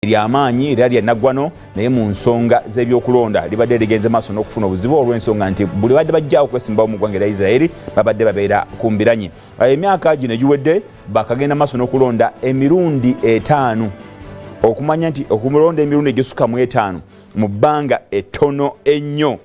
ery'amaanyi era lya naggwano naye mu nsonga z'ebyokulonda libadde ligenze maaso n'okufuna obuzibu olw'ensonga nti buli badde bajjaawo okwesimbawo mu ggwanga lya Isirairi babadde babeera ku mbiranye. Emyaka gino egiwedde bakagenda maaso n'okulonda emirundi 5 okumanya nti okulonda emirundi egisukka mu 5 mu bbanga ettono ennyo.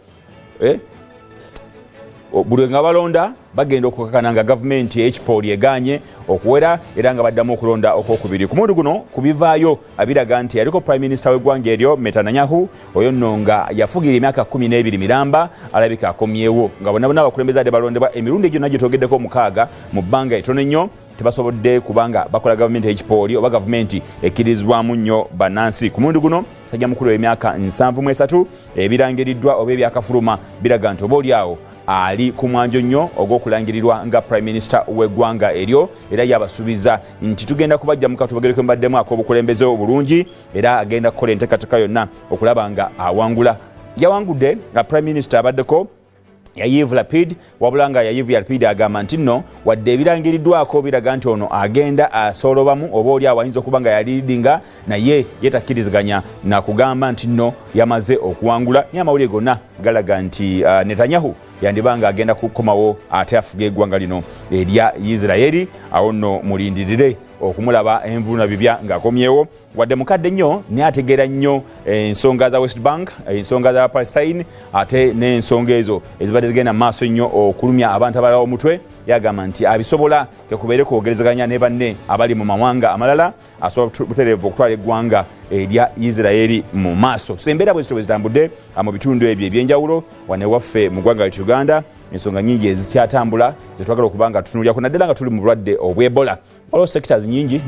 Buli nga balonda bagenda okukakana nga gavumenti ekipooli eganye okuwera era nga baddamu okulonda okwokubiri. Ku mundi guno kubivaayo abiraga nti yaliko prime minister w'eggwanga eryo Netanyahu oyo nno nga yafugira emyaka 12 miramba alabika akomyewo nga bonna abakulembeze adde balondebwa emirundi gyonna gitogeddeko 6 mu bbanga ettono ennyo tebasobodde kubanga bakola gavumenti ekipooli oba gavumenti ekkirizibwamu nnyo bannansi. Ku mundi guno sajja mukulu w'emyaka 73 ebirangiriddwa oba ebyakafuluma biraga nti oba oliawo ali ku mwanjo nnyo ogw'okulangirirwa nga prime minister w'eggwanga eryo era yabasuubiza nti tugenda kubajja mu katubagereko mbaddemu ak'obukulembeze obulungi era agenda kukola enteekateeka yonna okulaba nga awangula. Yawangudde prime minister abaddeko Yayivu Lapid wabula nga Yayivu Lapid agamba nti nno wadde ebirangiriddwako biraga nti ono agenda asolobamu oba oli awayinza okuba nga yaliidinga naye yetakkiriziganya nakugamba nti nno yamaze okuwangula. Naye amawulire gonna galaga nti Netanyahu yandibanga agenda kukomawo ate afuga eggwanga lino erya Isirairi. Awo nno mulindirire okumulaba envuluna bibya ng'akomyewo wadde mukadde nnyo naye ategeera nnyo ensonga za West Bank, ensonga za Palestine ate n'ensonga ezo ezibadde zigenda maaso nnyo okulumya abantu abalala omutwe. Yagamba nti abisobola tekubeere kwogerezaganya ne banne abali mu mawanga amalala asobola butereevu okutwala eggwanga erya Isirairi mu maaso. So embeera bwe zityo bwe zitambudde mu bitundu ebyo eby'enjawulo wane waffe mu ggwanga lya Uganda ensonga nnyingi ezikyatambula zetwagala okuba nga tutunuulyako naddala nga tuli mu bulwadde obw'Ebola. Waliwo sectors nnyingi